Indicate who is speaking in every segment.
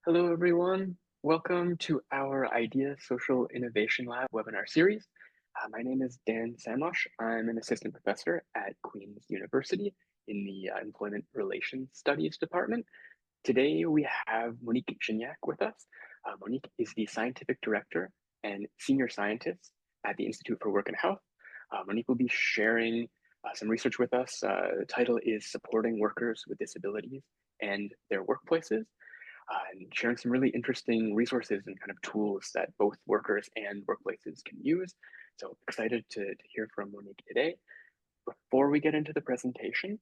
Speaker 1: Hello, everyone. Welcome to our Idea Social Innovation Lab webinar series. My name is Dan Samosh. I'm an assistant professor at Queen's University in the Employment Relations Studies Department. Today, we have Monique Gignac with us. Monique is the scientific director and senior scientist at the Institute for Work and Health. Monique will be sharing some research with us. The title is Supporting Workers with Disabilities and Their Workplaces, and sharing some really interesting resources and kind of tools that both workers and workplaces can use. So excited to hear from Monique today. Before we get into the presentation,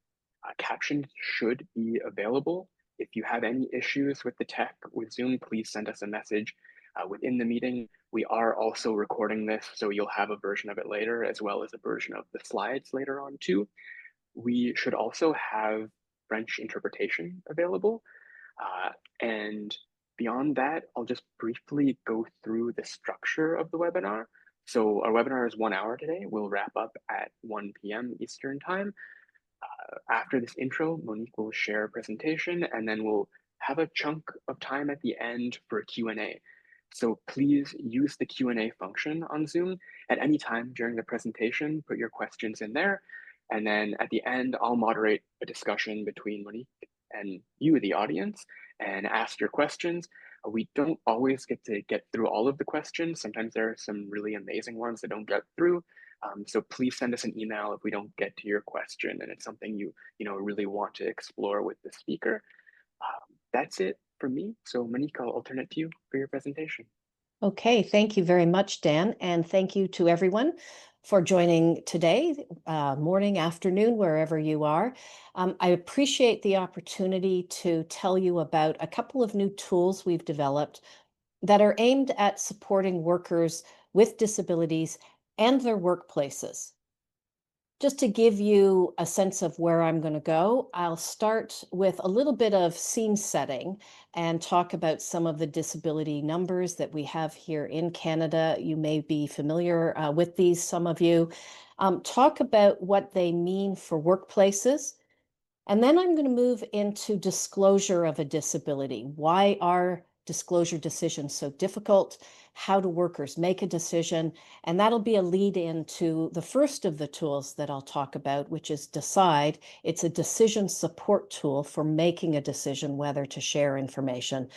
Speaker 1: captions should be available. If you have any issues with the tech with Zoom, please send us a message within the meeting. We are also recording this, so you'll have a version of it later, as well as a version of the slides later on too. We should also have French interpretation available. And beyond that, I'll just briefly go through the structure of the webinar. So our webinar is 1 hour today. We'll wrap up at 1 p.m. Eastern time. After this intro, Monique will share a presentation, and then we'll have a chunk of time at the end for a Q&A. So please use the Q&A function on Zoom at any time during the presentation. Put your questions in there. And then at the end, I'll moderate a discussion between Monique and you, the audience, and ask your questions. We don't always get to get through all of the questions. Sometimes there are some really amazing ones that don't get through. So please send us an email if we don't get to your question and it's something you really want to explore with the speaker. That's it for me. So Monique, I'll turn it to you for your presentation.
Speaker 2: Okay, thank you very much, Dan, and thank you to everyone for joining today, morning, afternoon, wherever you are. I appreciate the opportunity to tell you about a couple of new tools we've developed that are aimed at supporting workers with disabilities and their workplaces. Just to give you a sense of where I'm going to go, I'll start with a little bit of scene setting and talk about some of the disability numbers that we have here in Canada. You may be familiar with these, some of you. Talk about what they mean for workplaces. And then I'm going to move into disclosure of a disability. Why are disclosure decisions so difficult? How do workers make a decision? And that'll be a lead into the first of the tools that I'll talk about, which is DCIDE. It's a decision support tool for making a decision whether to share information.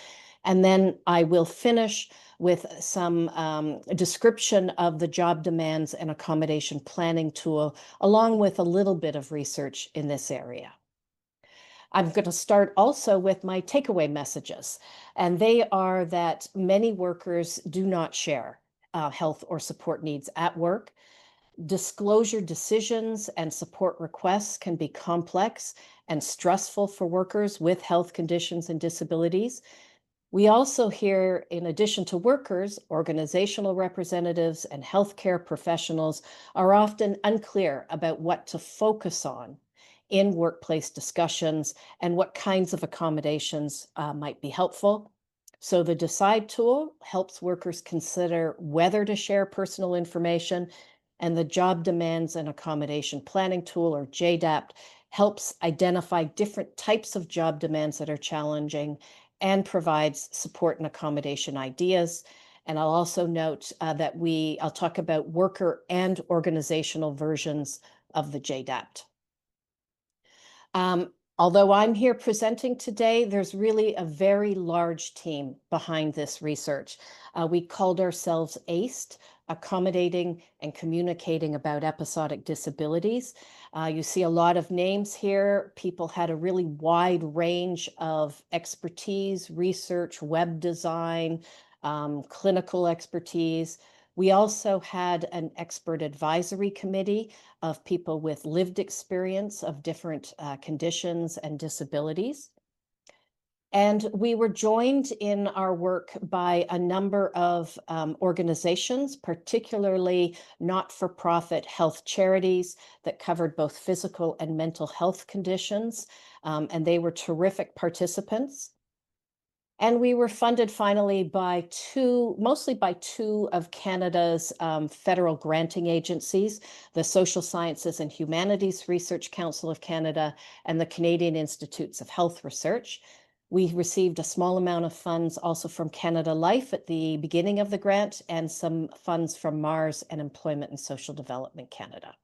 Speaker 2: And then I will finish with some description of the job demands and accommodation planning tool, along with a little bit of research in this area. I'm going to start also with my takeaway messages, and they are that many workers do not share health or support needs at work. Disclosure decisions and support requests can be complex and stressful for workers with health conditions and disabilities. We also hear, in addition to workers, organizational representatives and healthcare professionals are often unclear about what to focus on in workplace discussions and what kinds of accommodations might be helpful. So the DCIDE tool helps workers consider whether to share personal information, and the Job Demands and Accommodation Planning tool, or JDAPT, helps identify different types of job demands that are challenging and provides support and accommodation ideas. And I'll also note that I'll talk about worker and organizational versions of the JDAPT. Although I'm here presenting today, there's really a very large team behind this research. We called ourselves ACED, Accommodating and Communicating About Episodic Disabilities. You see a lot of names here. People had a really wide range of expertise, research, web design, clinical expertise. We also had an expert advisory committee of people with lived experience of different conditions and disabilities. And we were joined in our work by a number of organizations, particularly not-for-profit health charities that covered both physical and mental health conditions. And they were terrific participants. And we were funded finally mostly by two of Canada's federal granting agencies, the Social Sciences and Humanities Research Council of Canada and the Canadian Institutes of Health Research. We received a small amount of funds also from Canada Life at the beginning of the grant, and some funds from Mars and Employment and Social Development Canada.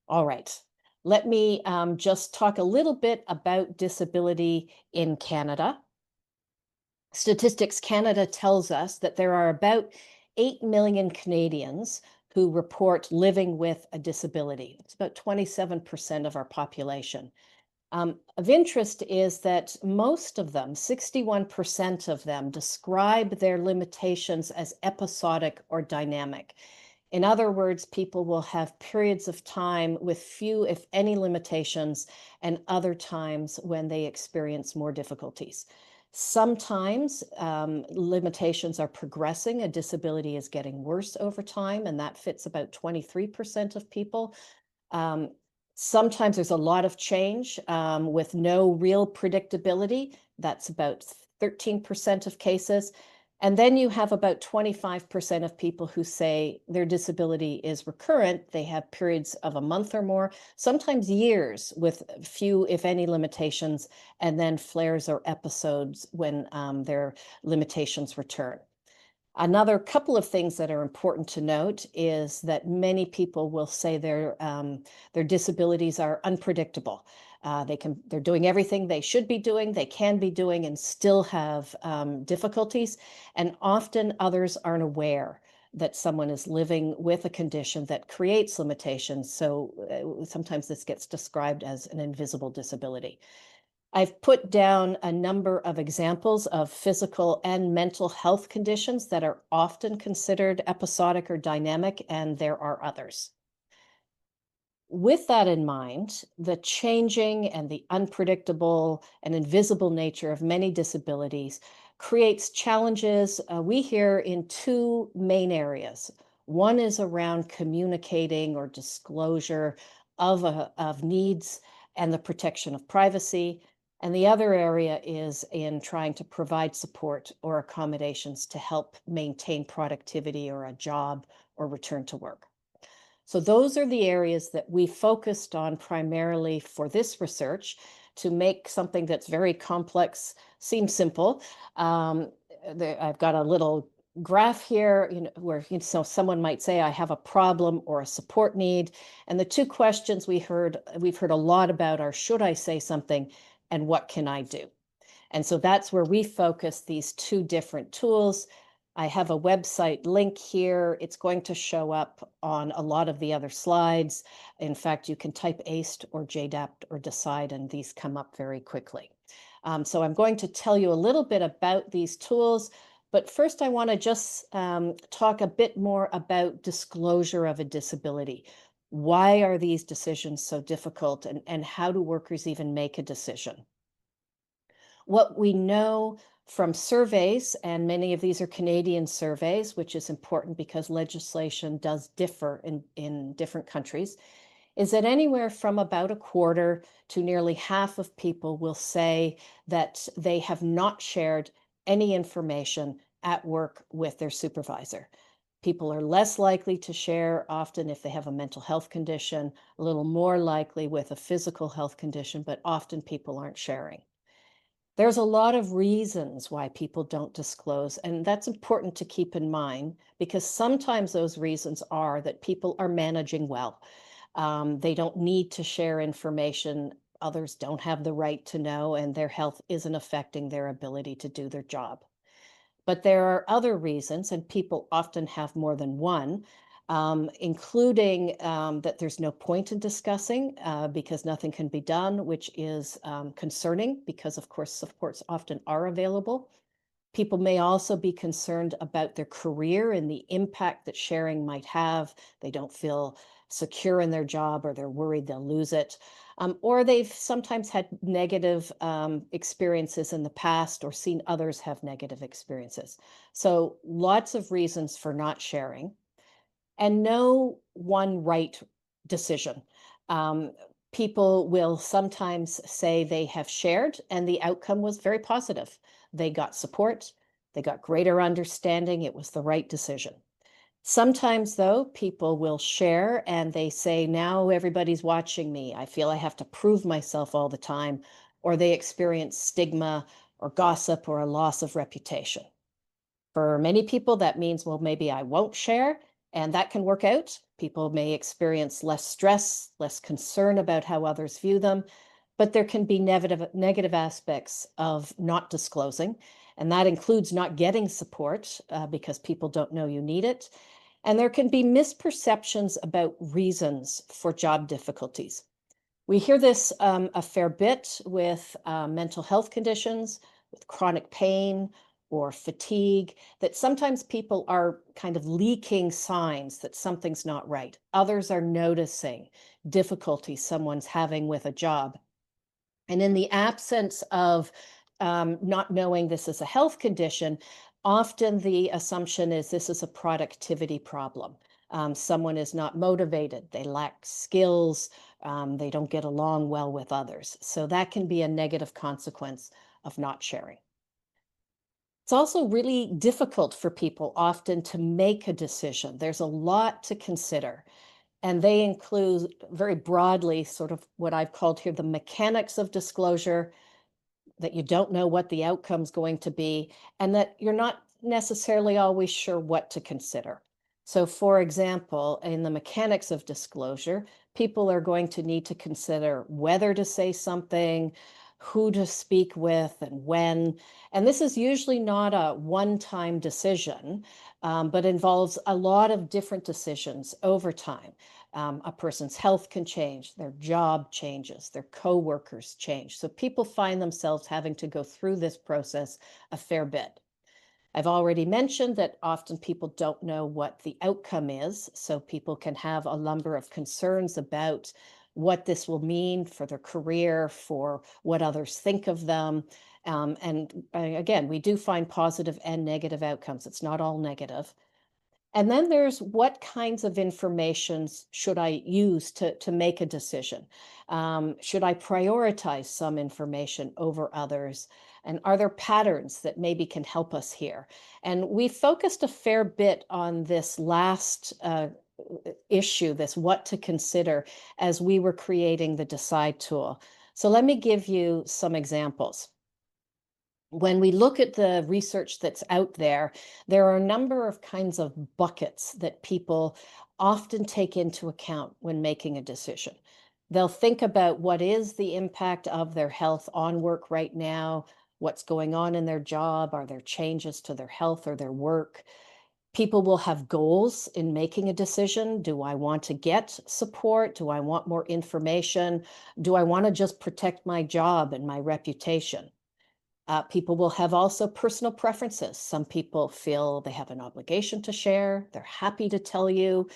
Speaker 2: All right, let me just talk a little bit about disability in Canada. Statistics Canada tells us that there are about 8 million Canadians who report living with a disability. It's about 27% of our population. Of interest is that most of them, 61% of them, describe their limitations as episodic or dynamic. In other words, people will have periods of time with few, if any, limitations, and other times when they experience more difficulties. Sometimes limitations are progressing, a disability is getting worse over time, and that fits about 23% of people. Um, Sometimes there's a lot of change with no real predictability. That's about 13% of cases. And then you have about 25% of people who say their disability is recurrent. They have periods of a month or more, sometimes years with few, if any, limitations, and then flares or episodes when their limitations return. Another couple of things that are important to note is that many people will say their disabilities are unpredictable. They're doing everything they should be doing, they can be doing, and still have difficulties. And often others aren't aware that someone is living with a condition that creates limitations. So sometimes this gets described as an invisible disability. I've put down a number of examples of physical and mental health conditions that are often considered episodic or dynamic, and there are others. With that in mind, the changing and the unpredictable and invisible nature of many disabilities creates challenges we hear in two main areas. One is around communicating or disclosure of needs and the protection of privacy. And the other area is in trying to provide support or accommodations to help maintain productivity or a job or return to work. So those are the areas that we focused on primarily for this research to make something that's very complex seem simple. I've got a little graph here, where so someone might say, I have a problem or a support need. And the two questions we've heard a lot about are, should I say something, and what can I do? And so that's where we focus these two different tools. I have a website link here. It's going to show up on a lot of the other slides. In fact, you can type ACE or JDAPT or DCIDE, and these come up very quickly. So I'm going to tell you a little bit about these tools, but first I want to just talk a bit more about disclosure of a disability. Why are these decisions so difficult, and how do workers even make a decision? What we know from surveys, and many of these are Canadian surveys, which is important because legislation does differ in different countries, is that anywhere from about a quarter to nearly half of people will say that they have not shared any information at work with their supervisor. People are less likely to share often if they have a mental health condition, a little more likely with a physical health condition, but often people aren't sharing. There's a lot of reasons why people don't disclose, and that's important to keep in mind because sometimes those reasons are that people are managing well. They don't need to share information. Others don't have the right to know, and their health isn't affecting their ability to do their job. But there are other reasons, and people often have more than one, including that there's no point in discussing because nothing can be done, which is concerning because, of course, supports often are available. People may also be concerned about their career and the impact that sharing might have. They don't feel secure in their job, or they're worried they'll lose it. Or they've sometimes had negative experiences in the past or seen others have negative experiences. So lots of reasons for not sharing, and no one right decision. Um, People will sometimes say they have shared and the outcome was very positive. They got support, they got greater understanding, it was the right decision. Sometimes, though, people will share and they say, now everybody's watching me. I feel I have to prove myself all the time, or they experience stigma or gossip or a loss of reputation. For many people, that means, well, maybe I won't share, and that can work out. People may experience less stress, less concern about how others view them, but there can be negative aspects of not disclosing, and that includes not getting support because people don't know you need it. And there can be misperceptions about reasons for job difficulties. We hear this a fair bit with mental health conditions, with chronic pain or fatigue, that sometimes people are kind of leaking signs that something's not right. Others are noticing difficulty someone's having with a job. And in the absence of not knowing this is a health condition, often the assumption is this is a productivity problem. Someone is not motivated, they lack skills, they don't get along well with others. So that can be a negative consequence of not sharing. It's also really difficult for people often to make a decision. There's a lot to consider. And they include very broadly sort of what I've called here the mechanics of disclosure, that you don't know what the outcome's going to be, and that you're not necessarily always sure what to consider. So, for example, in the mechanics of disclosure, people are going to need to consider whether to say something, who to speak with, and when. And this is usually not a one-time decision, but involves a lot of different decisions over time. A person's health can change, their job changes, their coworkers change. So people find themselves having to go through this process a fair bit. I've already mentioned that often people don't know what the outcome is, so people can have a number of concerns about what this will mean for their career, for what others think of them. And again, we do find positive and negative outcomes. It's not all negative. And then there's what kinds of information should I use to make a decision? Should I prioritize some information over others? And are there patterns that maybe can help us here? And we focused a fair bit on this last issue, this what to consider, as we were creating the DCIDE tool. So let me give you some examples. When we look at the research that's out there, there are a number of kinds of buckets that people often take into account when making a decision. They'll think about what is the impact of their health on work right now, what's going on in their job, are there changes to their health or their work? People will have goals in making a decision. Do I want to get support? Do I want more information? Do I want to just protect my job and my reputation? People will have also personal preferences. Some people feel they have an obligation to share. They're happy to tell you.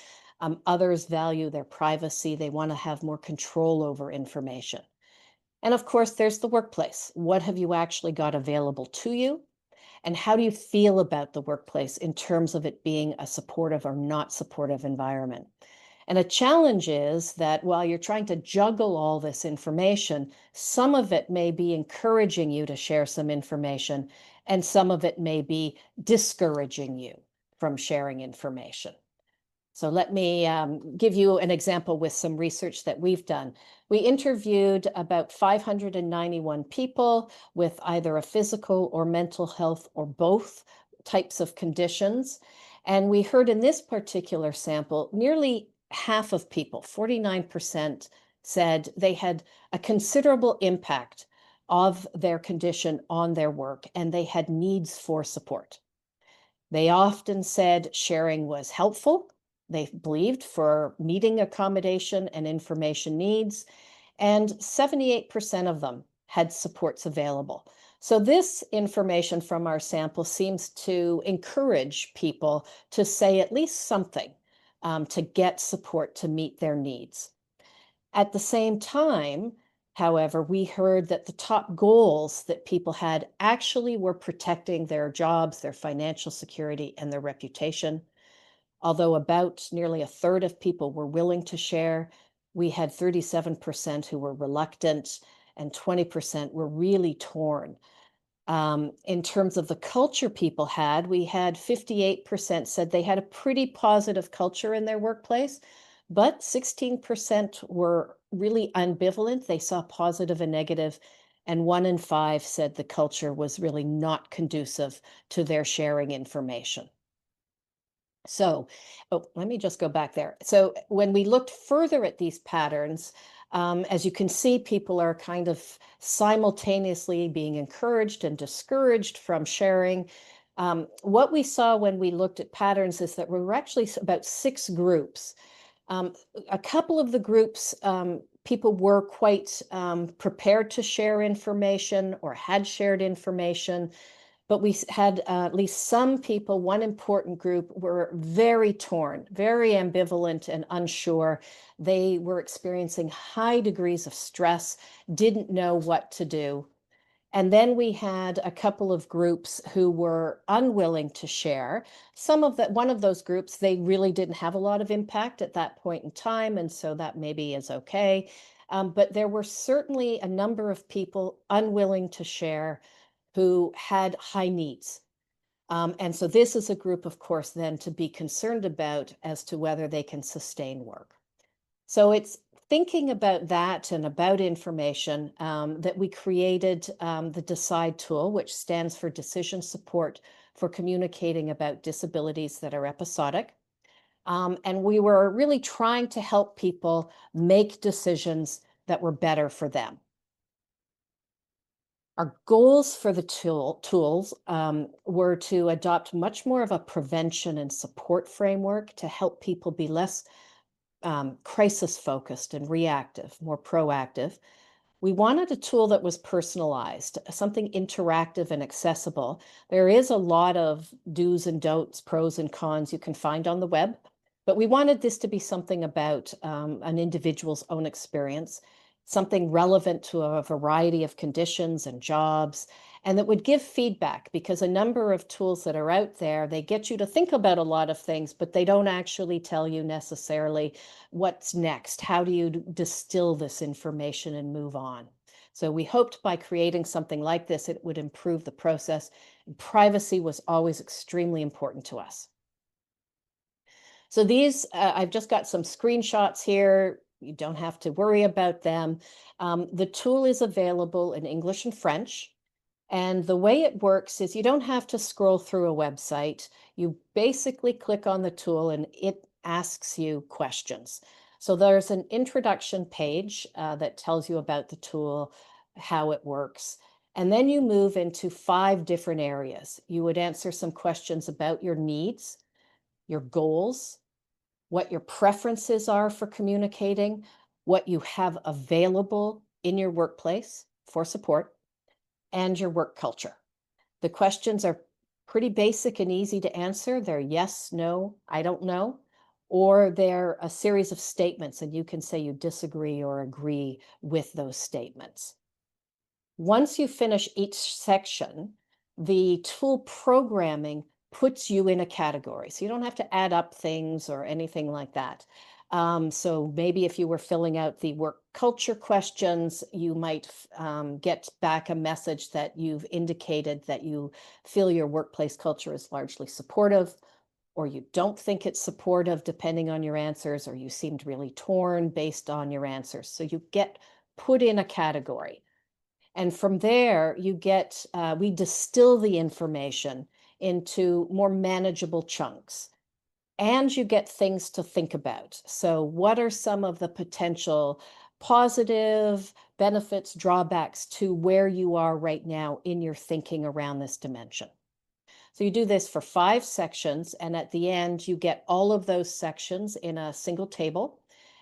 Speaker 2: Others value their privacy. They want to have more control over information. And of course, there's the workplace. What have you actually got available to you? And how do you feel about the workplace in terms of it being a supportive or not supportive environment? And a challenge is that while you're trying to juggle all this information, some of it may be encouraging you to share some information, and some of it may be discouraging you from sharing information. So let me give you an example with some research that we've done. We interviewed about 591 people with either a physical or mental health or both types of conditions. And we heard in this particular sample, nearly half of people, 49%, said they had a considerable impact of their condition on their work and they had needs for support. They often said sharing was helpful. They believed for meeting accommodation and information needs, and 78% of them had supports available. So this information from our sample seems to encourage people to say at least something to get support to meet their needs. At the same time, however, we heard that the top goals that people had actually were protecting their jobs, their financial security, and their reputation. Although about nearly a third of people were willing to share, we had 37% who were reluctant and 20% were really torn. In terms of the culture people had, we had 58% said they had a pretty positive culture in their workplace, but 16% were really ambivalent. They saw positive and negative, and 1 in 5 said the culture was really not conducive to their sharing information. So, oh, let me just go back there. So, when we looked further at these patterns, as you can see, people are kind of simultaneously being encouraged and discouraged from sharing. What we saw when we looked at patterns is that we were actually about 6 groups. Um, a couple of the groups, people were quite prepared to share information or had shared information, but we had at least some people, one important group, were very torn, very ambivalent and unsure. They were experiencing high degrees of stress, didn't know what to do. And then we had a couple of groups who were unwilling to share. One of those groups, they really didn't have a lot of impact at that point in time, and so that maybe is okay. But there were certainly a number of people unwilling to share who had high needs. And so this is a group, of course, then to be concerned about as to whether they can sustain work. So it's thinking about that and about information that we created the DCIDE tool, which stands for Decision Support for Communicating About Disabilities That Are Episodic. And we were really trying to help people make decisions that were better for them. Our goals for the tools were to adopt much more of a prevention and support framework to help people be less crisis focused and reactive, more proactive. We wanted a tool that was personalized, something interactive and accessible. There is a lot of do's and don'ts, pros and cons you can find on the web, but we wanted this to be something about an individual's own experience, something relevant to a variety of conditions and jobs, and that would give feedback, because a number of tools that are out there, they get you to think about a lot of things, but they don't actually tell you necessarily what's next. How do you distill this information and move on? So we hoped by creating something like this, it would improve the process. Privacy was always extremely important to us. So these, I've just got some screenshots here. You don't have to worry about them. The tool is available in English and French. And the way it works is you don't have to scroll through a website. You basically click on the tool and it asks you questions. So there's an introduction page that tells you about the tool, how it works. And then you move into 5 different areas. You would answer some questions about your needs, your goals, what your preferences are for communicating, what you have available in your workplace for support, and your work culture. The questions are pretty basic and easy to answer. They're yes, no, I don't know, or they're a series of statements, and you can say you disagree or agree with those statements. Once you finish each section, the tool programming puts you in a category. So you don't have to add up things or anything like that. So maybe if you were filling out the work culture questions, you might get back a message that you've indicated that you feel your workplace culture is largely supportive, or you don't think it's supportive depending on your answers, or you seemed really torn based on your answers. So you get put in a category. And from there, we distill the information into more manageable chunks. And you get things to think about. So what are some of the potential positive benefits, drawbacks to where you are right now in your thinking around this dimension? So you do this for 5 sections, and at the end, you get all of those sections in a single table,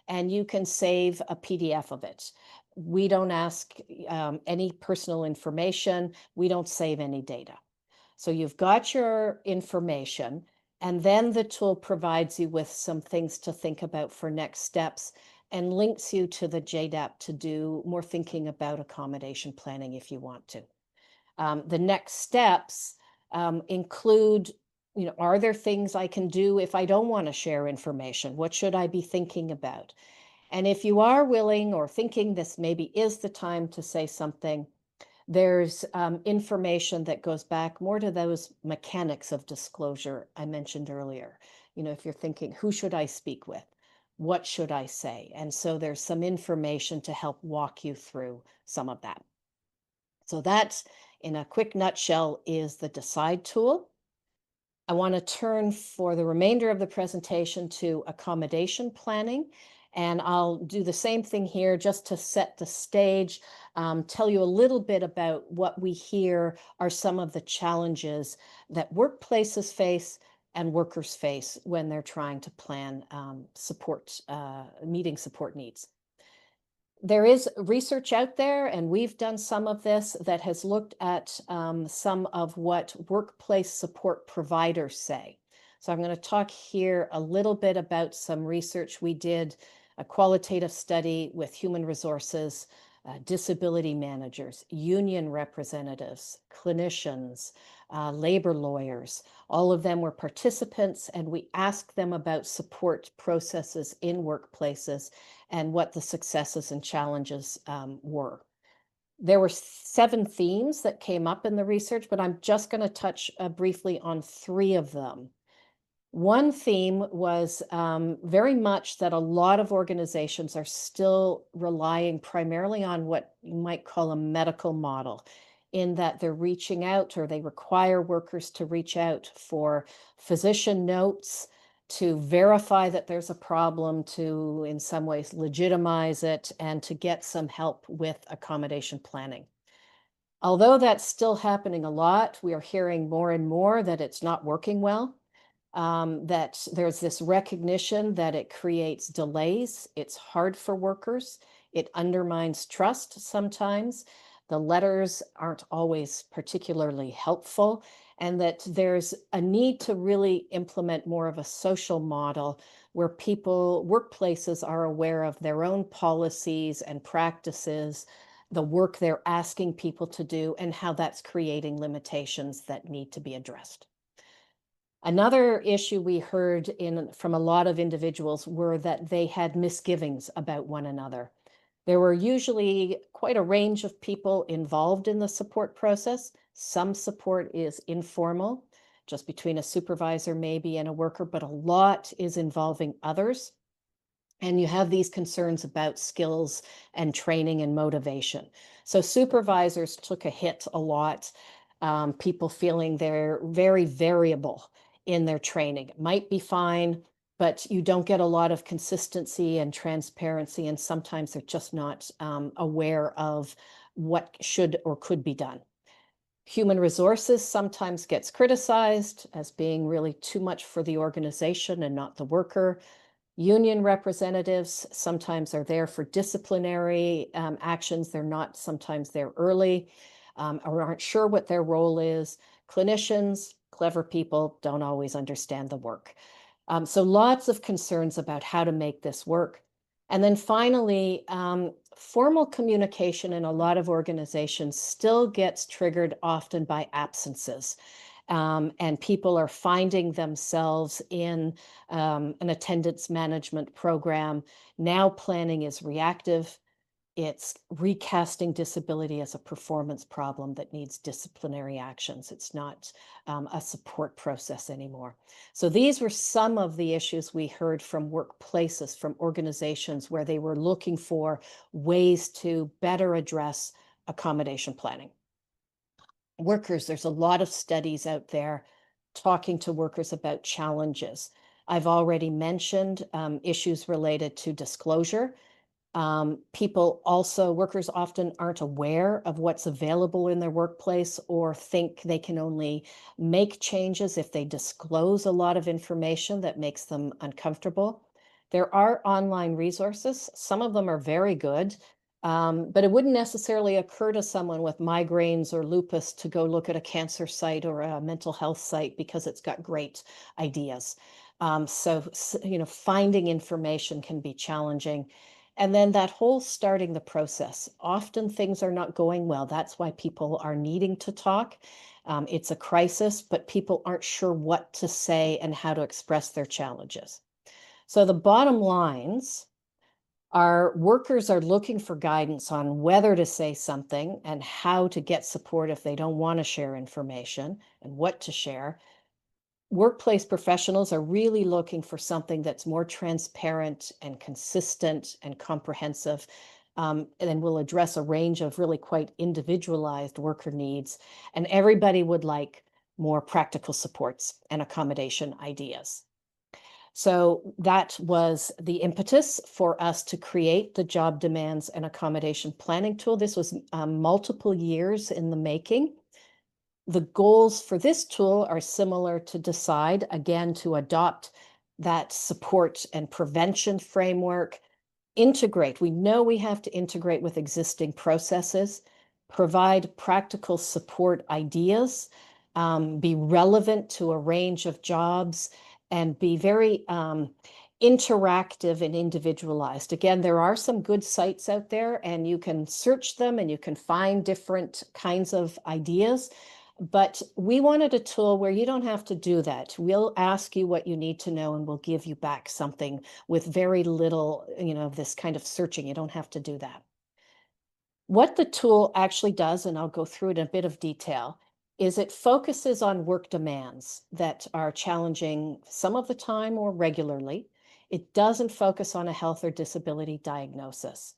Speaker 2: and you can save a PDF of it. We don't ask any personal information. We don't save any data. So you've got your information, and then the tool provides you with some things to think about for next steps and links you to the JDAPT to do more thinking about accommodation planning if you want to. The next steps include, are there things I can do if I don't want to share information? What should I be thinking about? And if you are willing or thinking this maybe is the time to say something, there's information that goes back more to those mechanics of disclosure I mentioned earlier. If you're thinking, who should I speak with? What should I say? And so there's some information to help walk you through some of that. So that, in a quick nutshell, is the DCIDE tool. I want to turn for the remainder of the presentation to accommodation planning. And I'll do the same thing here just to set the stage, tell you a little bit about what we hear are some of the challenges that workplaces face and workers face when they're trying to plan meeting support needs. There is research out there, and we've done some of this, that has looked at some of what workplace support providers say. So I'm going to talk here a little bit about some research we did, a qualitative study with human resources, disability managers, union representatives, clinicians, labor lawyers. All of them were participants, and we asked them about support processes in workplaces and what the successes and challenges were. There were 7 themes that came up in the research, but I'm just going to touch briefly on 3 of them. One theme was very much that a lot of organizations are still relying primarily on what you might call a medical model, in that they're reaching out, or they require workers to reach out for physician notes to verify that there's a problem, to in some ways legitimize it, and to get some help with accommodation planning. Although that's still happening a lot, we are hearing more and more that it's not working well. That there's this recognition that it creates delays. It's hard for workers. It undermines trust sometimes. The letters aren't always particularly helpful, and that there's a need to really implement more of a social model where workplaces are aware of their own policies and practices, the work they're asking people to do, and how that's creating limitations that need to be addressed. Another issue we heard from a lot of individuals were that they had misgivings about one another. There were usually quite a range of people involved in the support process. Some support is informal, just between a supervisor maybe and a worker, but a lot is involving others. And you have these concerns about skills and training and motivation. So supervisors took a hit a lot, people feeling they're very variable in their training. It might be fine, but you don't get a lot of consistency and transparency, and sometimes they're just not aware of what should or could be done. Human resources sometimes gets criticized as being really too much for the organization and not the worker. Union representatives sometimes are there for disciplinary actions. They're not sometimes there early, or aren't sure what their role is. Clinicians, clever people, don't always understand the work. So lots of concerns about how to make this work. And then finally, formal communication in a lot of organizations still gets triggered often by absences. And people are finding themselves in an attendance management program. Now planning is reactive. It's recasting disability as a performance problem that needs disciplinary actions. It's not a support process anymore. So these were some of the issues we heard from workplaces, from organizations, where they were looking for ways to better address accommodation planning. Workers, there's a lot of studies out there talking to workers about challenges. I've already mentioned issues related to disclosure. Workers often aren't aware of what's available in their workplace, or think they can only make changes if they disclose a lot of information that makes them uncomfortable. There are online resources. Some of them are very good, but it wouldn't necessarily occur to someone with migraines or lupus to go look at a cancer site or a mental health site because it's got great ideas. Finding information can be challenging. And then that whole starting the process. Often things are not going well. That's why people are needing to talk. It's a crisis, but people aren't sure what to say and how to express their challenges. So the bottom lines are, workers are looking for guidance on whether to say something and how to get support if they don't want to share information, and what to share. Workplace professionals are really looking for something that's more transparent and consistent and comprehensive, and then we'll address a range of really quite individualized worker needs. And everybody would like more practical supports and accommodation ideas. So that was the impetus for us to create the job demands and accommodation planning tool. This was multiple years in the making. The goals for this tool are similar to DCIDE, again, to adopt that support and prevention framework, integrate. We know we have to integrate with existing processes, provide practical support ideas, be relevant to a range of jobs, and be very interactive and individualized. Again, there are some good sites out there, and you can search them and you can find different kinds of ideas. But we wanted a tool where you don't have to do that. We'll ask you what you need to know and we'll give you back something with very little, of this kind of searching. You don't have to do that. What the tool actually does, and I'll go through it in a bit of detail, is it focuses on work demands that are challenging some of the time or regularly. It doesn't focus on a health or disability diagnosis.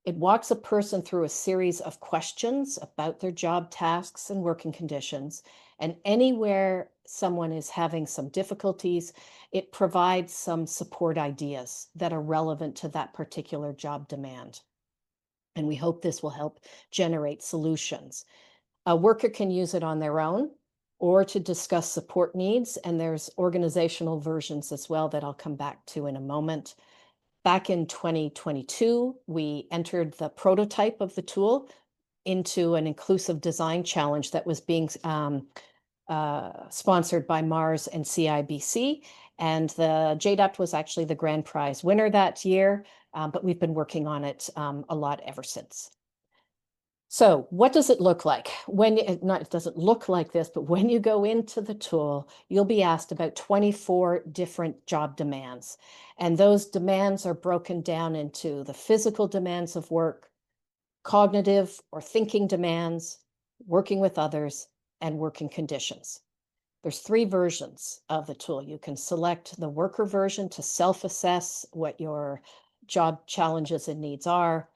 Speaker 2: It walks a person through a series of questions about their job tasks and working conditions. And anywhere someone is having some difficulties, it provides some support ideas that are relevant to that particular job demand. And we hope this will help generate solutions. A worker can use it on their own or to discuss support needs. And there's organizational versions as well that I'll come back to in a moment. Back in 2022, we entered the prototype of the tool into an inclusive design challenge that was being sponsored by Mars and CIBC. And the JDAPT was actually the grand prize winner that year, but we've been working on it a lot ever since. So what does it look like? It doesn't look like this, but when you go into the tool, you'll be asked about 24 different job demands. And those demands are broken down into the physical demands of work, cognitive or thinking demands, working with others, and working conditions. There's 3 versions of the tool. You can select the worker version to self-assess what your job challenges and needs are.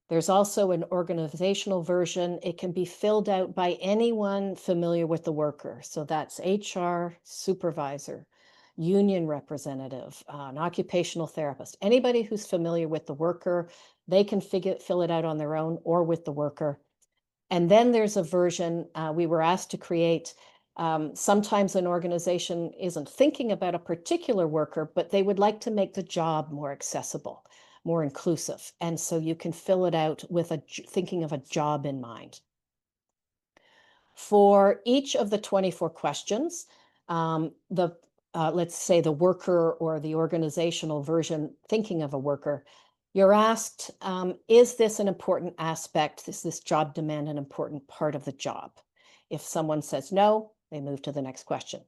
Speaker 2: There's also an organizational version. It can be filled out by anyone familiar with the worker. So that's HR, supervisor, union representative, an occupational therapist, anybody who's familiar with the worker, they can fill it out on their own or with the worker. And then there's a version we were asked to create. Sometimes an organization isn't thinking about a particular worker, but they would like to make the job more accessible, more inclusive. And so you can fill it out with thinking of a job in mind. For each of the 24 questions, let's say the worker or the organizational version thinking of a worker, you're asked, is this an important aspect? Is this job demand an important part of the job? If someone says no, they move to the next question.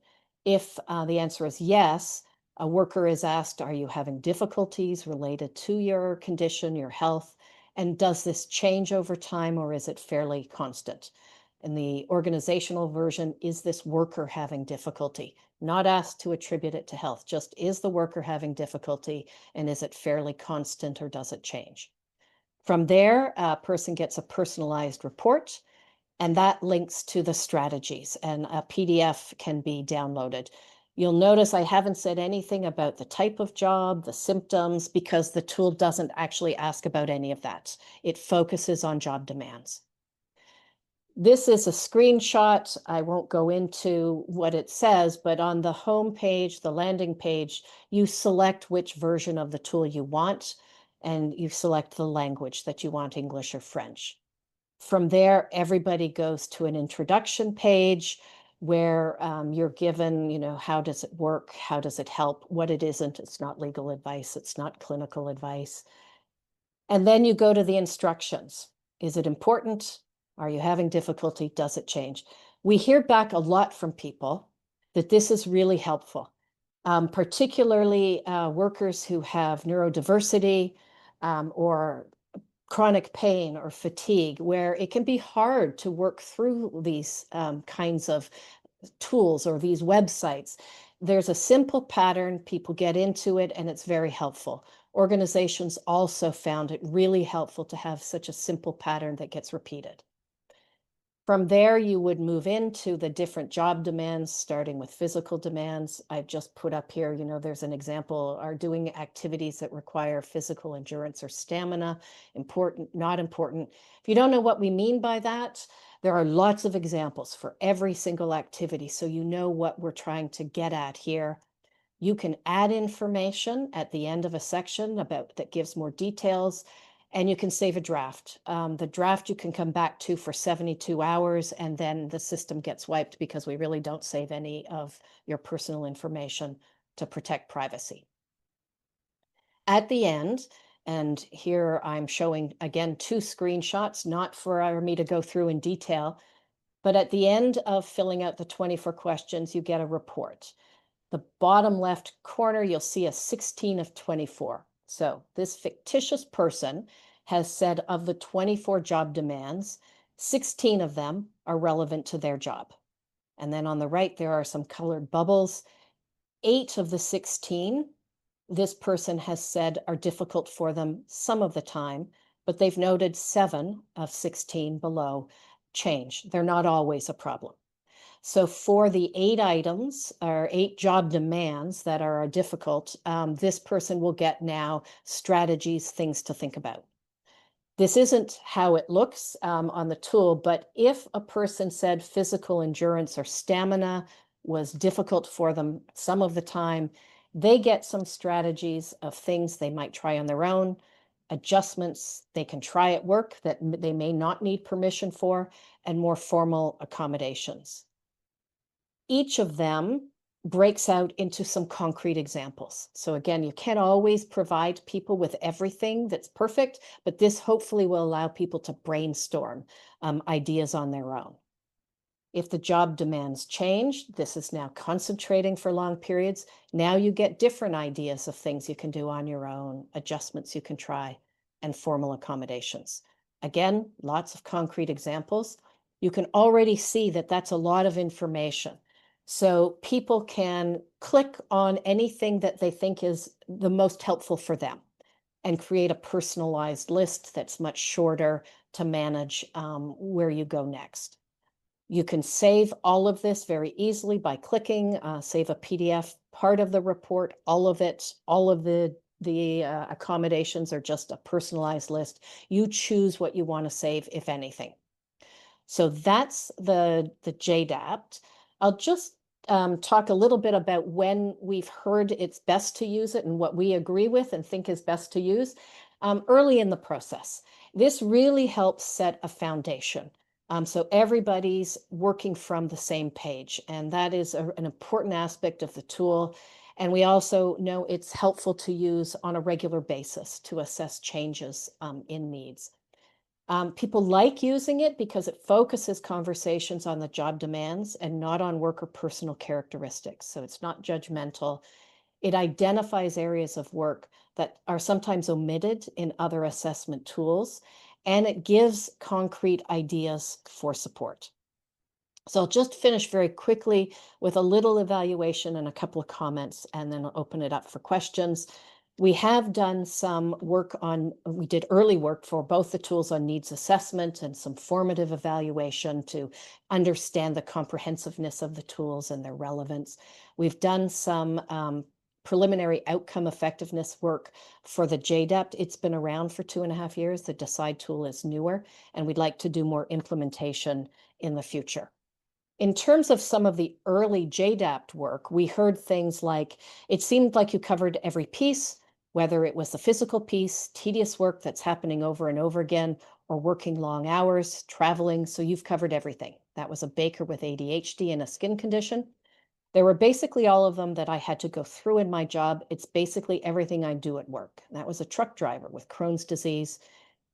Speaker 2: If the answer is yes, a worker is asked, are you having difficulties related to your condition, your health? And does this change over time or is it fairly constant? In the organizational version, is this worker having difficulty? Not asked to attribute it to health, just is the worker having difficulty and is it fairly constant or does it change? From there, a person gets a personalized report and that links to the strategies and a PDF can be downloaded. You'll notice I haven't said anything about the type of job, the symptoms, because the tool doesn't actually ask about any of that. It focuses on job demands. This is a screenshot. I won't go into what it says, but on the home page, the landing page, you select which version of the tool you want, and you select the language that you want, English or French. From there, everybody goes to an introduction page where you're given, how does it work? How does it help? What it isn't. It's not legal advice. It's not clinical advice. And then you go to the instructions. Is it important? Are you having difficulty? Does it change? We hear back a lot from people that this is really helpful, particularly workers who have neurodiversity or chronic pain or fatigue, where it can be hard to work through these kinds of tools or these websites. There's a simple pattern, people get into it, and it's very helpful. Organizations also found it really helpful to have such a simple pattern that gets repeated. From there, you would move into the different job demands, starting with physical demands. I've just put up here, there's an example, are doing activities that require physical endurance or stamina, important, not important. If you don't know what we mean by that, there are lots of examples for every single activity, so you know what we're trying to get at here. You can add information at the end of a section that gives more details, and you can save a draft. The draft you can come back to for 72 hours, and then the system gets wiped because we really don't save any of your personal information to protect privacy. At the end, and here I'm showing, again, 2 screenshots, not for me to go through in detail, but at the end of filling out the 24 questions, you get a report. The bottom left corner, you'll see a 16 of 24. So this fictitious person has said of the 24 job demands, 16 of them are relevant to their job. And then on the right, there are some colored bubbles. 8 of the 16, this person has said are difficult for them some of the time, but they've noted 7 of 16 below change. They're not always a problem. So for the 8 items or 8 job demands that are difficult, this person will get now strategies, things to think about. This isn't how it looks on the tool, but if a person said physical endurance or stamina was difficult for them some of the time, they get some strategies of things they might try on their own, adjustments they can try at work that they may not need permission for, and more formal accommodations. Each of them breaks out into some concrete examples. So again, you can't always provide people with everything that's perfect, but this hopefully will allow people to brainstorm ideas on their own. If the job demands change, this is now concentrating for long periods. Now you get different ideas of things you can do on your own, adjustments you can try, and formal accommodations. Again, lots of concrete examples. You can already see that that's a lot of information. So people can click on anything that they think is the most helpful for them and create a personalized list that's much shorter to manage where you go next. You can save all of this very easily by clicking, save a PDF, part of the report, all of it, all of the accommodations are just a personalized list. You choose what you want to save, if anything. So that's the JDAPT. I'll just talk a little bit about when we've heard it's best to use it and what we agree with and think is best to use early in the process. This really helps set a foundation. So everybody's working from the same page, and that is an important aspect of the tool. And we also know it's helpful to use on a regular basis to assess changes in needs. People like using it because it focuses conversations on the job demands and not on work or personal characteristics. So it's not judgmental. It identifies areas of work that are sometimes omitted in other assessment tools, and it gives concrete ideas for support. So I'll just finish very quickly with a little evaluation and a couple of comments, and then I'll open it up for questions. We have done some work we did early work for both the tools on needs assessment and some formative evaluation to understand the comprehensiveness of the tools and their relevance. We've done some preliminary outcome effectiveness work for the JDAPT. It's been around for 2.5 years. The DCIDE tool is newer, and we'd like to do more implementation in the future. In terms of some of the early JDAPT work, we heard things like, it seemed like you covered every piece, whether it was the physical piece, tedious work that's happening over and over again, or working long hours, traveling, so you've covered everything. That was a baker with ADHD and a skin condition. There were basically all of them that I had to go through in my job. It's basically everything I do at work. That was a truck driver with Crohn's disease.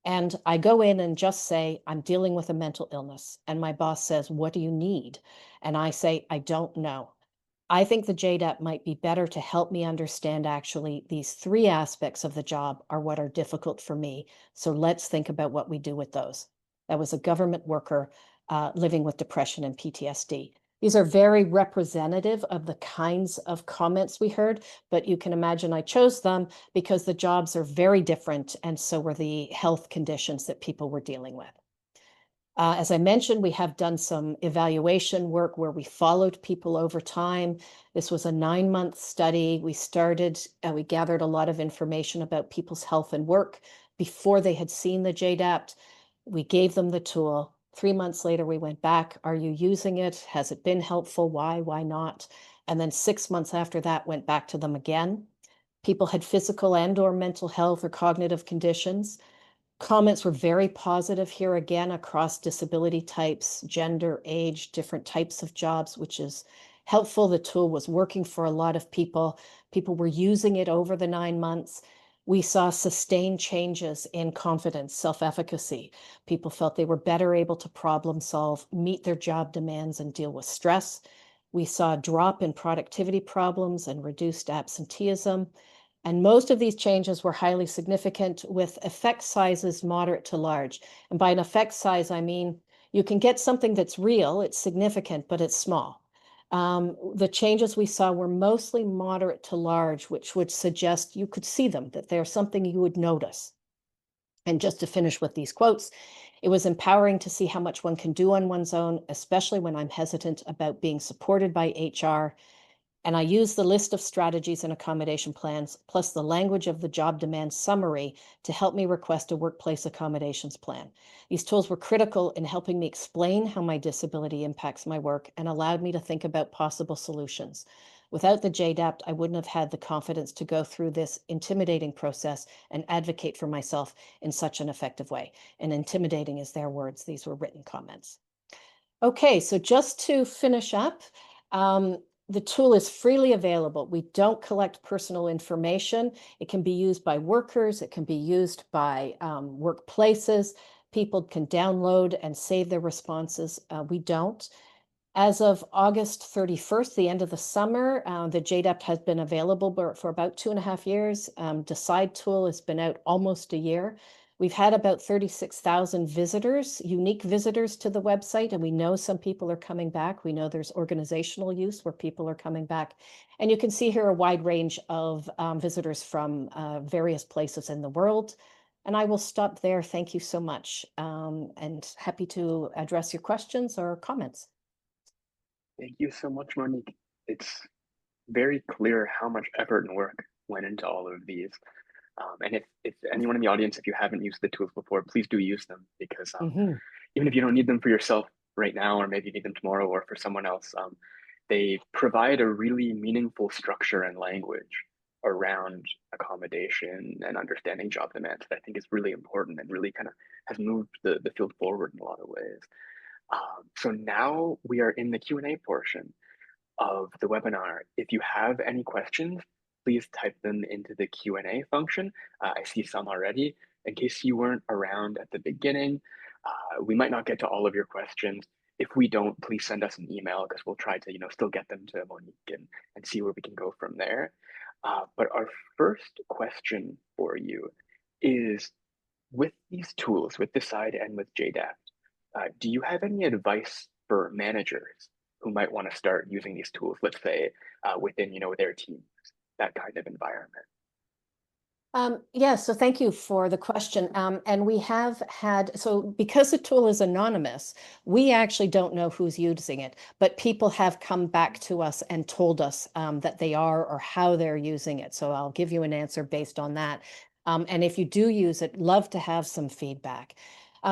Speaker 2: And I go in and just say, I'm dealing with a mental illness. And my boss says, what do you need? And I say, I don't know. I think the JDAPT might be better to help me understand actually these 3 aspects of the job are what are difficult for me. So let's think about what we do with those. That was a government worker living with depression and PTSD. These are very representative of the kinds of comments we heard, but you can imagine I chose them because the jobs are very different, and so were the health conditions that people were dealing with. As I mentioned, we have done some evaluation work where we followed people over time. This was a 9-month study. We gathered a lot of information about people's health and work before they had seen the JDAPT. We gave them the tool. 3 months later, we went back. Are you using it? Has it been helpful? Why not? And then 6 months after that, went back to them again. People had physical and/or mental health or cognitive conditions. Comments were very positive here again across disability types, gender, age, different types of jobs, which is helpful. The tool was working for a lot of people. People were using it over the 9 months. We saw sustained changes in confidence, self-efficacy. People felt they were better able to problem solve, meet their job demands, and deal with stress. We saw a drop in productivity problems and reduced absenteeism. And most of these changes were highly significant with effect sizes moderate to large. And by an effect size, I mean you can get something that's real, it's significant, but it's small. The changes we saw were mostly moderate to large, which would suggest you could see them, that they're something you would notice. And just to finish with these quotes, it was empowering to see how much one can do on one's own, especially when I'm hesitant about being supported by HR. And I use the list of strategies and accommodation plans, plus the language of the job demand summary to help me request a workplace accommodations plan. These tools were critical in helping me explain how my disability impacts my work and allowed me to think about possible solutions. Without the JDAPT, I wouldn't have had the confidence to go through this intimidating process and advocate for myself in such an effective way. And intimidating is their words. These were written comments. Okay, so just to finish up, the tool is freely available. We don't collect personal information. It can be used by workers. It can be used by workplaces. People can download and save their responses. We don't. As of August 31st, the end of the summer, the JDAPT has been available for about 2.5 years. DCIDE tool has been out almost a year. We've had about 36,000 visitors, unique visitors to the website, and we know some people are coming back. We know there's organizational use where people are coming back. And you can see here a wide range of visitors from various places in the world. And I will stop there. Thank you so much, and happy to address your questions or comments.
Speaker 1: Thank you so much, Monique. It's very clear how much effort and work went into all of these. And if anyone in the audience, if you haven't used the tools before, please do use them because even if you don't need them for yourself right now, or maybe you need them tomorrow or for someone else, they provide a really meaningful structure and language around accommodation and understanding job demands that I think is really important and really kind of has moved the field forward in a lot of ways. So now we are in the Q&A portion of the webinar. If you have any questions, please type them into the Q&A function. I see some already. In case you weren't around at the beginning, we might not get to all of your questions. If we don't, please send us an email because we'll try to still get them to Monique and see where we can go from there. But our first question for you is, with these tools, with DCIDE and with JDAPT, do you have any advice for managers who might want to start using these tools, let's say within their teams, that kind of environment?
Speaker 2: Yeah, so thank you for the question. And we have had, so because the tool is anonymous, we actually don't know who's using it, but people have come back to us and told us that they are or how they're using it. So I'll give you an answer based on that. And if you do use it, love to have some feedback.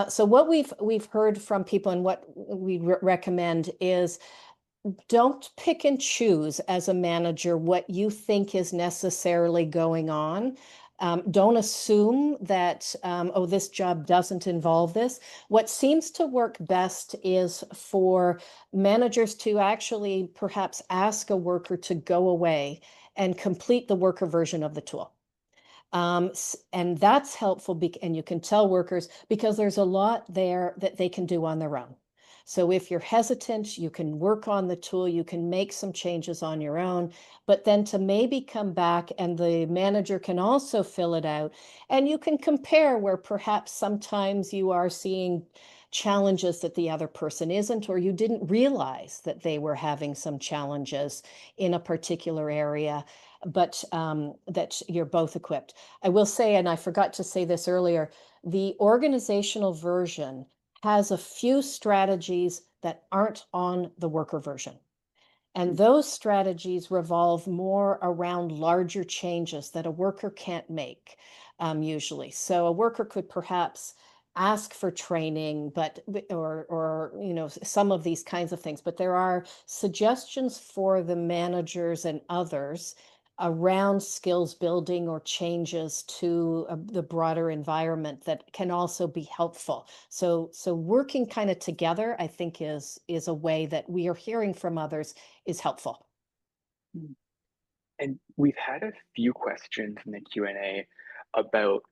Speaker 2: So what we've heard from people and what we recommend is don't pick and choose as a manager what you think is necessarily going on. Don't assume that, oh, this job doesn't involve this. What seems to work best is for managers to actually perhaps ask a worker to go away and complete the worker version of the tool. And that's helpful, and you can tell workers because there's a lot there that they can do on their own. So if you're hesitant, you can work on the tool, you can make some changes on your own, but then to maybe come back and the manager can also fill it out and you can compare where perhaps sometimes you are seeing challenges that the other person isn't, or you didn't realize that they were having some challenges in a particular area, but that you're both equipped. I will say, and I forgot to say this earlier, the organizational version has a few strategies that aren't on the worker version. And those strategies revolve more around larger changes that a worker can't make, usually. So a worker could perhaps ask for training, but or some of these kinds of things. But there are suggestions for the managers and others around skills building or changes to the broader environment that can also be helpful. So working kind of together, I think, is a way that we are hearing from others is helpful.
Speaker 1: Mhm. And we've had a few questions in the Q&A about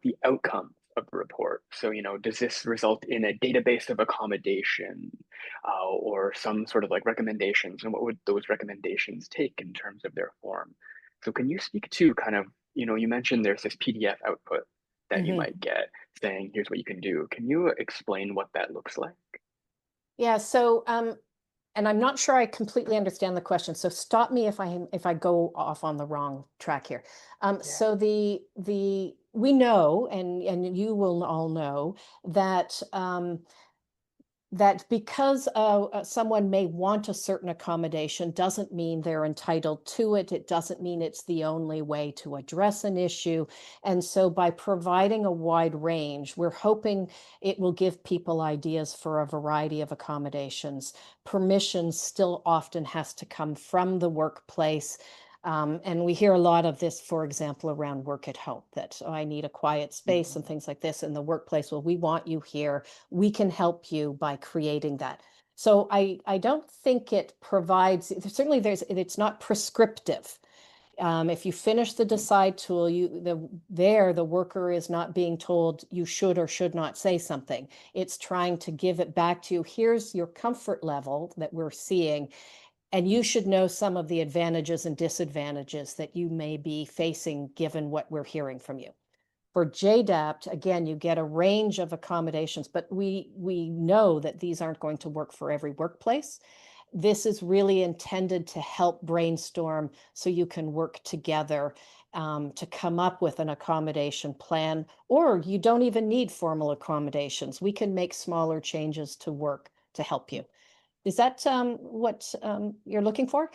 Speaker 1: the outcomes of the report. So, does this result in a database of accommodation or some sort of like recommendations? And what would those recommendations take in terms of their form? So, can you speak to kind of, you mentioned there's this PDF output that you
Speaker 2: Mhm.
Speaker 1: might get saying, here's what you can do. Can you explain what that looks like?
Speaker 2: Yeah, so and I'm not sure I completely understand the question. So stop me if I go off on the wrong track here.
Speaker 1: Yeah.
Speaker 2: So the we know, and you will all know that that because someone may want a certain accommodation doesn't mean they're entitled to it. It doesn't mean it's the only way to address an issue. And so by providing a wide range, we're hoping it will give people ideas for a variety of accommodations. Permission still often has to come from the workplace. And we hear a lot of this, for example, around work at home, that I need a quiet space and
Speaker 1: Mhm.
Speaker 2: things like this in the workplace. Well, we want you here. We can help you by creating that. So I don't think it provides, certainly it's not prescriptive. If you finish the decide tool, the worker is not being told you should or should not say something. It's trying to give it back to you. Here's your comfort level that we're seeing, and you should know some of the advantages and disadvantages that you may be facing given what we're hearing from you. For JDAPT, again, you get a range of accommodations, but we know that these aren't going to work for every workplace. This is really intended to help brainstorm so you can work together to come up with an accommodation plan, or you don't even need formal accommodations. We can make smaller changes to work to help you. Is that what you're looking for?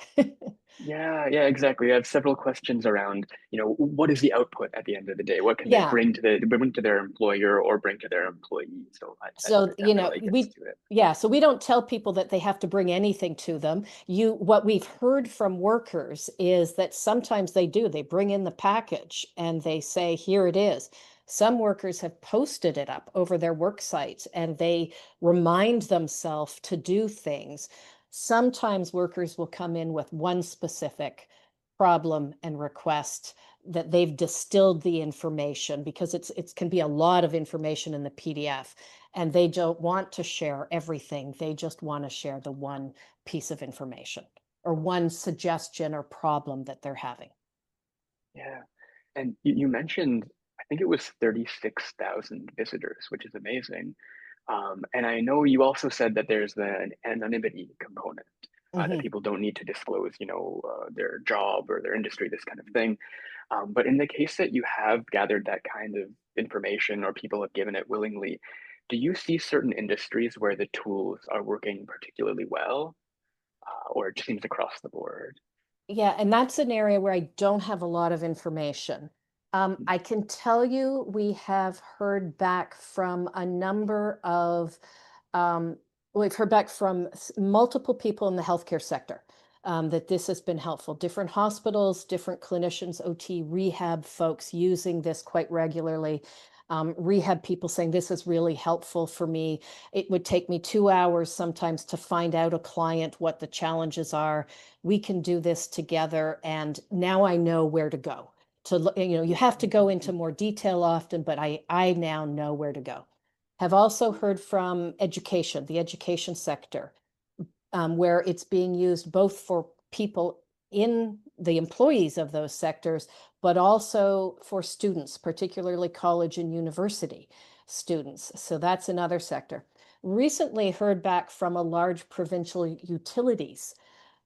Speaker 1: Yeah, yeah, exactly. I have several questions around, what is the output at the end of the day? What can they
Speaker 2: Yeah.
Speaker 1: bring to their employer or bring to their employee? So that
Speaker 2: So,
Speaker 1: definitely gets to it.
Speaker 2: yeah, so we don't tell people that they have to bring anything to them. What we've heard from workers is that sometimes they do, they bring in the package and they say, here it is. Some workers have posted it up over their work sites and they remind themselves to do things. Sometimes workers will come in with one specific problem and request that they've distilled the information, because it can be a lot of information in the PDF, and they don't want to share everything. They just want to share the one piece of information or one suggestion or problem that they're having.
Speaker 1: Yeah. And you mentioned, I think it was 36,000 visitors, which is amazing. And I know you also said that there's an anonymity component, that
Speaker 2: Mhm.
Speaker 1: people don't need to disclose, their job or their industry, this kind of thing. But in the case that you have gathered that kind of information or people have given it willingly, do you see certain industries where the tools are working particularly well, or it just seems across the board?
Speaker 2: Yeah, and that's an area where I don't have a lot of information. I can tell you we have heard back from a number of, um, we've heard back from multiple people in the healthcare sector, that this has been helpful. Different hospitals, different clinicians, OT, rehab folks using this quite regularly. Rehab people saying this is really helpful for me. It would take me 2 hours sometimes to find out a client what the challenges are. We can do this together, and now I know where to go. You have to go into more detail often, but I now know where to go. Have also heard from education, the education sector, where it's being used both for people in the employees of those sectors, but also for students, particularly college and university. students. So that's another sector. Recently heard back from a large provincial utilities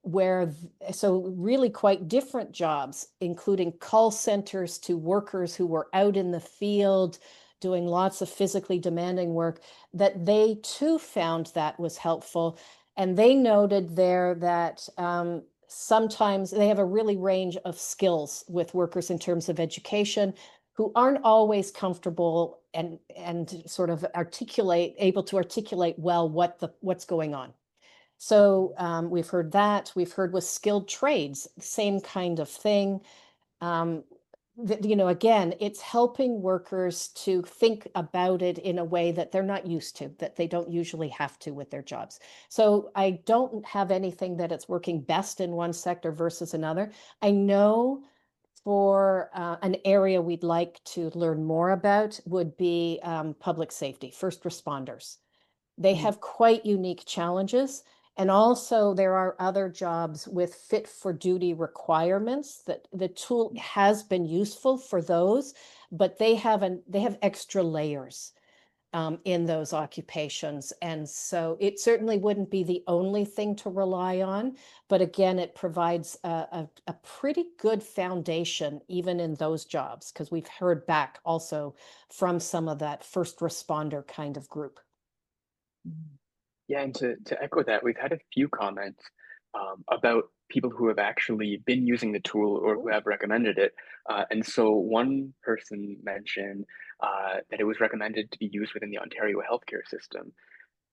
Speaker 2: where, so really quite different jobs, including call centers to workers who were out in the field doing lots of physically demanding work, that they too found that was helpful. And they noted there that sometimes they have a really range of skills with workers in terms of education who aren't always comfortable and sort of able to articulate well what's going on. So we've heard that. We've heard with skilled trades, same kind of thing. Again, it's helping workers to think about it in a way that they're not used to, that they don't usually have to with their jobs. So I don't have anything that it's working best in one sector versus another. I know for an area we'd like to learn more about would be public safety, first responders. They
Speaker 1: Mm.
Speaker 2: have quite unique challenges. And also there are other jobs with fit for duty requirements that the tool has been useful for those, but they have extra layers in those occupations. And so it certainly wouldn't be the only thing to rely on, but again, it provides a pretty good foundation even in those jobs, because we've heard back also from some of that first responder kind of group.
Speaker 1: Yeah, and to echo that, we've had a few comments about people who have actually been using the tool or who have recommended it. And so one person mentioned that it was recommended to be used within the Ontario healthcare system.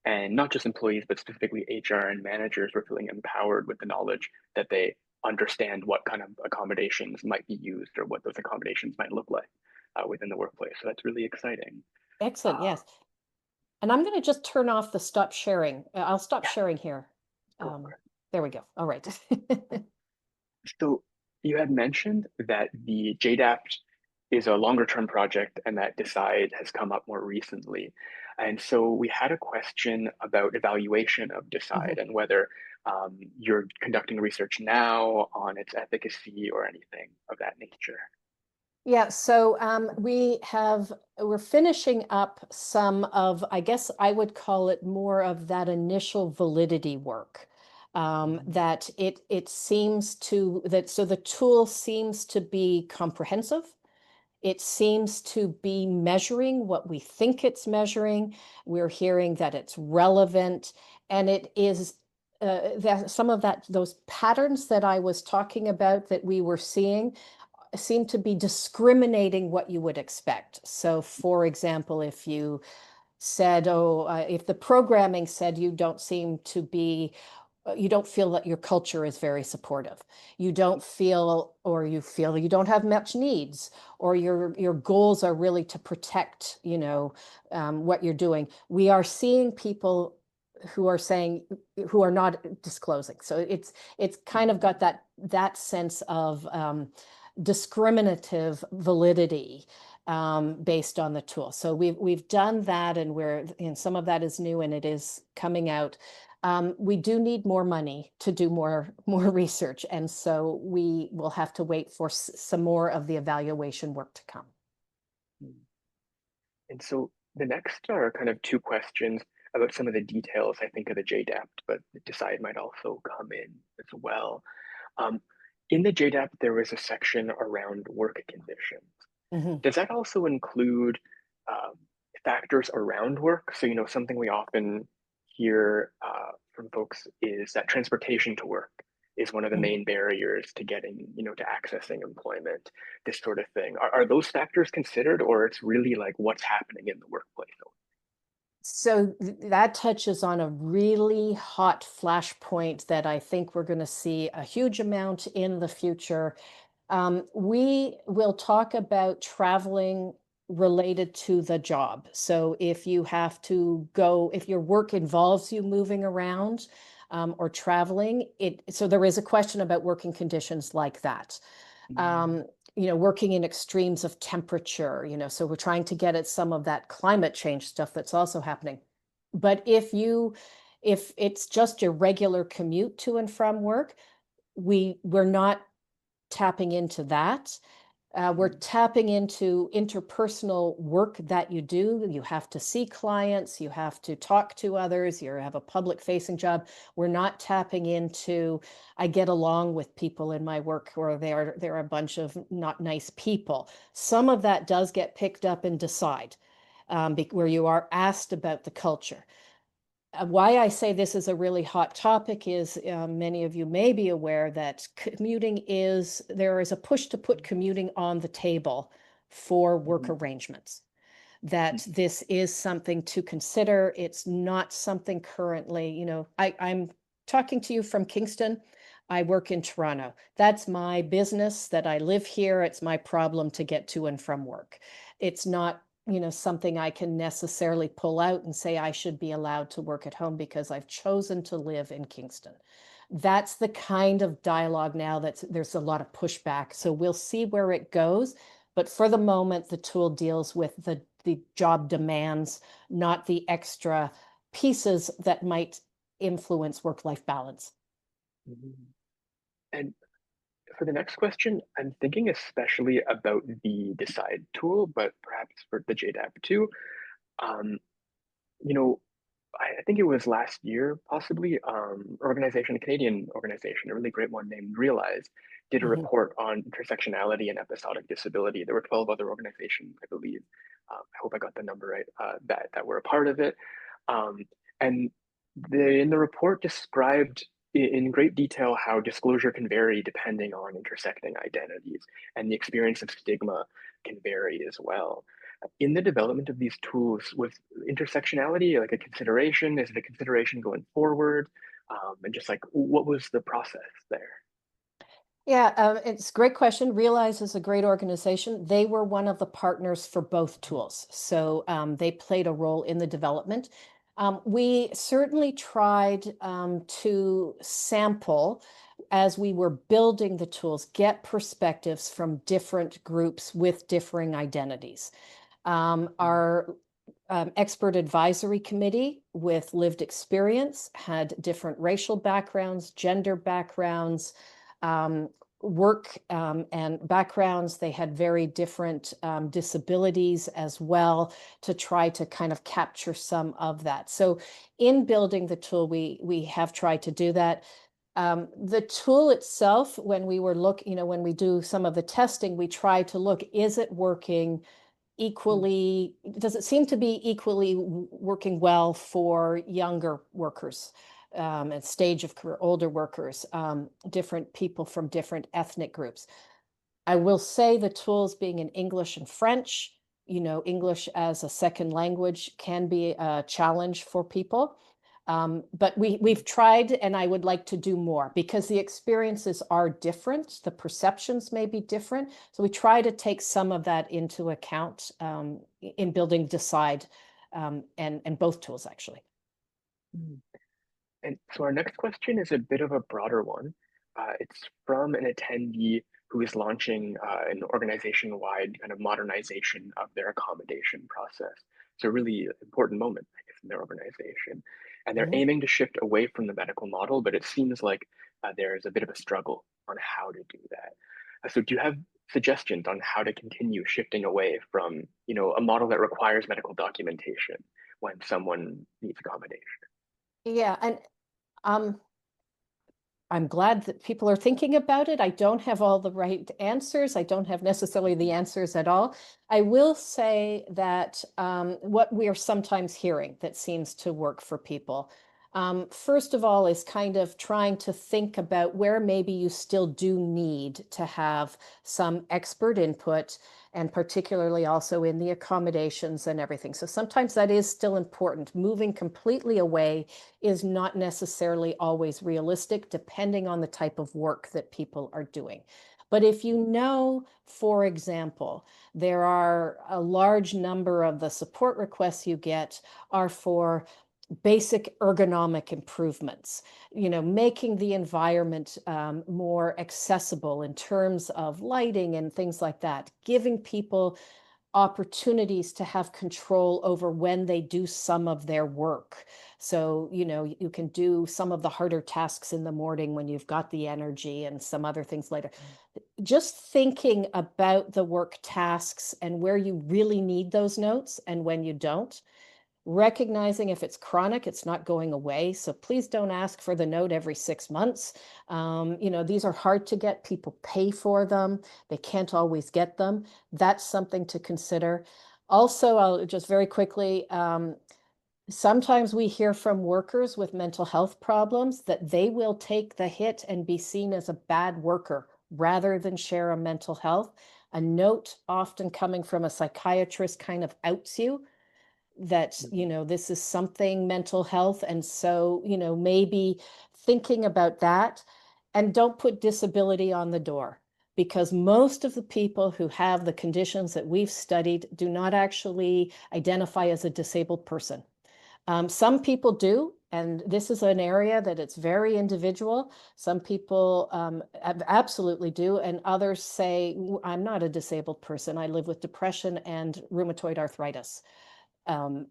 Speaker 1: And not just employees, but specifically HR and managers were feeling empowered with the knowledge that they understand what kind of accommodations might be used or what those accommodations might look like within the workplace. So that's really exciting.
Speaker 2: Excellent,
Speaker 1: Uh,
Speaker 2: yes. And I'm going to just turn off the stop sharing. I'll stop
Speaker 1: yeah,
Speaker 2: sharing here.
Speaker 1: go for it.
Speaker 2: There we go. All right.
Speaker 1: So you had mentioned that the JDAPT is a longer term project and that DCIDE has come up more recently. And so we had a question about evaluation of
Speaker 2: Mhm.
Speaker 1: DCIDE and whether you're conducting research now on its efficacy or anything of that nature.
Speaker 2: Yeah, so we're finishing up some of, I guess I would call it more of that initial validity work. That it seems to that so the tool seems to be comprehensive. It seems to be measuring what we think it's measuring. We're hearing that it's relevant, and it is that some of those patterns that I was talking about that we were seeing seem to be discriminating what you would expect. So, for example, if you said, if the programming said you don't seem to be, you don't feel that your culture is very supportive. You don't feel, or you feel you don't have much needs, or your goals are really to protect, what you're doing. We are seeing people who are saying, who are not disclosing. So it's kind of got that sense of discriminative validity based on the tool. So we've done that, and some of that is new and it is coming out. We do need more money to do more research, and so we will have to wait for some more of the evaluation work to come.
Speaker 1: And so the next are kind of two questions about some of the details, I think, of the JDAPT, but the DCIDE might also come in as well. Um, in the JDAPT, there was a section around work conditions.
Speaker 2: Mhm.
Speaker 1: Does that also include um, factors around work? So, something we often hear from folks is that transportation to work is one of the
Speaker 2: Mhm.
Speaker 1: main barriers to getting, to accessing employment, this sort of thing. Are those factors considered, or it's really like what's happening in the workplace?
Speaker 2: So that touches on a really hot flashpoint that I think we're going to see a huge amount in the future. We will talk about traveling related to the job. So if you have to go, if your work involves you moving around or traveling, so there is a question about working conditions like that.
Speaker 1: Mm.
Speaker 2: Um, working in extremes of temperature, so we're trying to get at some of that climate change stuff that's also happening. But if it's just your regular commute to and from work, we're not tapping into that. We're tapping into interpersonal work that you do. You have to see clients, you have to talk to others, you have a public facing job. We're not tapping into, I get along with people in my work, or they're a bunch of not nice people. Some of that does get picked up in DCIDE, where you are asked about the culture. Why I say this is a really hot topic is many of you may be aware that there is a push to put commuting on the table for work
Speaker 1: Mhm.
Speaker 2: arrangements, that this is something to consider. It's not something currently, I'm talking to you from Kingston. I work in Toronto. That's my business, that I live here. It's my problem to get to and from work. It's not, something I can necessarily pull out and say I should be allowed to work at home because I've chosen to live in Kingston. That's the kind of dialogue now there's a lot of pushback. So we'll see where it goes. But for the moment, the tool deals with the job demands, not the extra pieces that might influence work-life balance.
Speaker 1: Mhm. And for the next question, I'm thinking especially about the Decide tool, but perhaps for the JDAPT too. Um, you know, I think it was last year, possibly, a Canadian organization, a really great one named Realize, did a
Speaker 2: Mhm.
Speaker 1: report on intersectionality and episodic disability. There were 12 other organizations, I believe. I hope I got the number right, that were a part of it. Um, and in the report described in great detail how disclosure can vary depending on intersecting identities, and the experience of stigma can vary as well. In the development of these tools, with intersectionality like a consideration? Is it a consideration going forward? And just like, what was the process there?
Speaker 2: Yeah, it's a great question. Realize is a great organization. They were one of the partners for both tools. So they played a role in the development. We certainly tried to sample as we were building the tools, get perspectives from different groups with differing identities. Our expert advisory committee with lived experience had different racial backgrounds, gender backgrounds, um, work and backgrounds. They had very different disabilities as well, to try to kind of capture some of that. So in building the tool, we have tried to do that. The tool itself, when when we do some of the testing, we try to look, is it working equally, does it seem to be equally working well for younger workers, and stage of career, older workers, different people from different ethnic groups? I will say the tools being in English and French, English as a second language can be a challenge for people. But we've tried, and I would like to do more because the experiences are different. The perceptions may be different. So we try to take some of that into account in building Decide, and both tools actually.
Speaker 1: Mhm. And so our next question is a bit of a broader one. It's from an attendee who is launching an organization-wide kind of modernization of their accommodation process. It's a really important moment, I guess, in their organization. And they're
Speaker 2: Mhm.
Speaker 1: aiming to shift away from the medical model, but it seems like there's a bit of a struggle on how to do that. So do you have suggestions on how to continue shifting away from, a model that requires medical documentation when someone needs accommodation?
Speaker 2: Yeah, and um, I'm glad that people are thinking about it. I don't have all the right answers. I don't have necessarily the answers at all. I will say that what we are sometimes hearing that seems to work for people, first of all, is kind of trying to think about where maybe you still do need to have some expert input, and particularly also in the accommodations and everything. So sometimes that is still important. Moving completely away is not necessarily always realistic, depending on the type of work that people are doing. But if you know, for example, there are a large number of the support requests you get are for basic ergonomic improvements, making the environment more accessible in terms of lighting and things like that, giving people opportunities to have control over when they do some of their work. So, you can do some of the harder tasks in the morning when you've got the energy and some other things later. Just thinking about the work tasks and where you really need those notes and when you don't, recognizing if it's chronic, it's not going away. So please don't ask for the note every 6 months. These are hard to get. People pay for them. They can't always get them. That's something to consider. Also, I'll just very quickly, sometimes we hear from workers with mental health problems that they will take the hit and be seen as a bad worker rather than share a mental health. A note often coming from a psychiatrist kind of outs you that, this is something mental health. And so, maybe thinking about that, and don't put disability on the door, because most of the people who have the conditions that we've studied do not actually identify as a disabled person. Some people do, and this is an area that it's very individual. Some people absolutely do, and others say, I'm not a disabled person. I live with depression and rheumatoid arthritis. And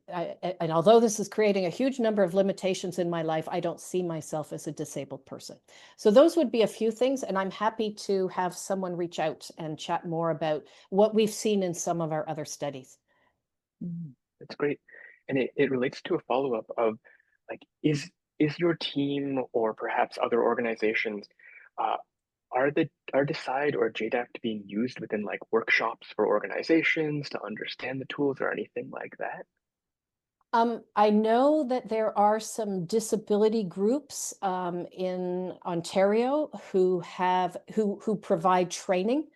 Speaker 2: although this is creating a huge number of limitations in my life, I don't see myself as a disabled person. So those would be a few things, and I'm happy to have someone reach out and chat more about what we've seen in some of our other studies.
Speaker 1: That's great. And it relates to a follow-up of like, is your team or perhaps other organizations, uh, are DECIDE or JDAPT being used within like workshops for organizations to understand the tools or anything like that?
Speaker 2: I know that there are some disability groups in Ontario who provide training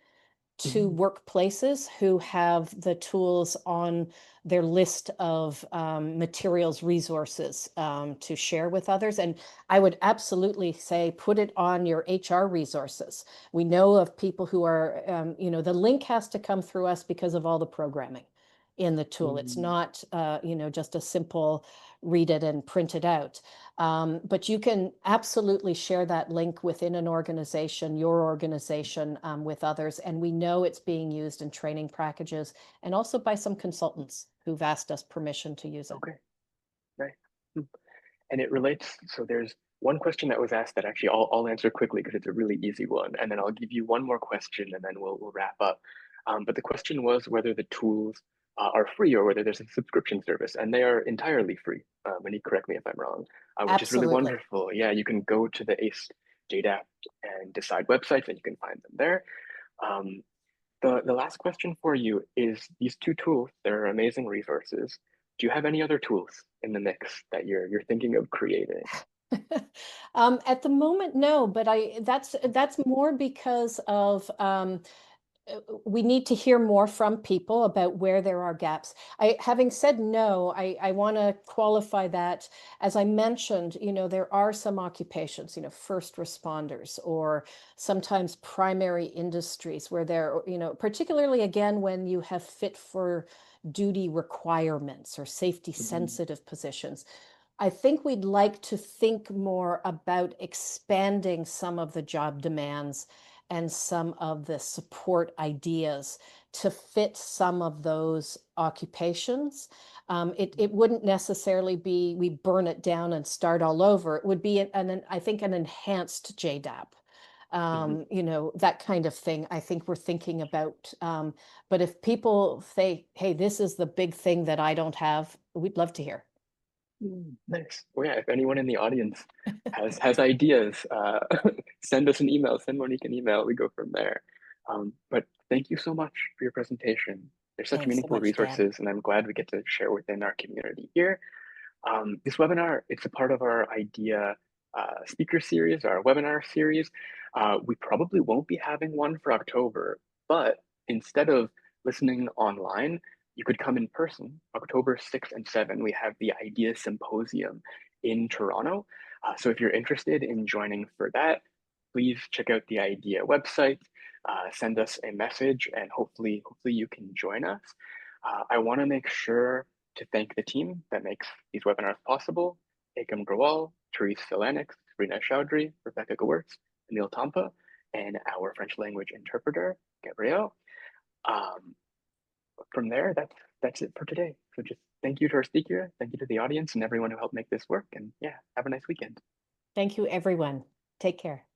Speaker 2: to
Speaker 1: Mhm.
Speaker 2: workplaces who have the tools on their list of materials, resources to share with others. And I would absolutely say put it on your HR resources. We know of people who are, the link has to come through us because of all the programming in the tool. It's
Speaker 1: Mm,
Speaker 2: not, just a simple read it and print it out. But you can absolutely share that link within an organization, your organization, with others. And we know it's being used in training packages and also by some consultants who've asked us permission to use it.
Speaker 1: okay, nice. Hmm. And it relates, so there's one question that was asked that actually I'll answer quickly because it's a really easy one. And then I'll give you one more question and then we'll wrap up. But the question was whether the tools are free or whether there's a subscription service, and they are entirely free. And you correct me if I'm wrong, which is really
Speaker 2: Absolutely.
Speaker 1: wonderful. Yeah, you can go to the ACE, JDAPT, and DECIDE websites and you can find them there. Um, the last question for you is these two tools, they're amazing resources. Do you have any other tools in the mix that you're thinking of creating?
Speaker 2: At the moment, no, but that's more because of we need to hear more from people about where there are gaps. Having said no, I want to qualify that. As I mentioned, there are some occupations, first responders or sometimes primary industries where there, particularly again, when you have fit for duty requirements or safety
Speaker 1: Mhm.
Speaker 2: sensitive positions. I think we'd like to think more about expanding some of the job demands and some of the support ideas to fit some of those occupations. It wouldn't necessarily be we burn it down and start all over. It would be I think an enhanced JDAP.
Speaker 1: Mhm.
Speaker 2: That kind of thing. I think we're thinking about. But if people say, "Hey, this is the big thing that I don't have," we'd love to hear.
Speaker 1: Nice. Well, yeah, if anyone in the audience has ideas, send us an email, send Monique an email, we go from there. But thank you so much for your presentation. They're such
Speaker 2: Thanks so
Speaker 1: meaningful
Speaker 2: much, Dan.
Speaker 1: resources, and I'm glad we get to share within our community here. This webinar, it's a part of our IDEA speaker series, our webinar series. We probably won't be having one for October, but instead of listening online, you could come in person. October 6th and 7th, we have the IDEA Symposium in Toronto. So if you're interested in joining for that, please check out the IDEA website, send us a message, and hopefully you can join us. I want to make sure to thank the team that makes these webinars possible: Ekam Grawal, Therese Solanix, Rina Chaudhry, Rebecca Gewertz, Anil Tampa, and our French language interpreter, Gabrielle. Um, from there, that's it for today. So just thank you to our speaker, thank you to the audience and everyone who helped make this work. And yeah, have a nice weekend.
Speaker 2: Thank you, everyone. Take care.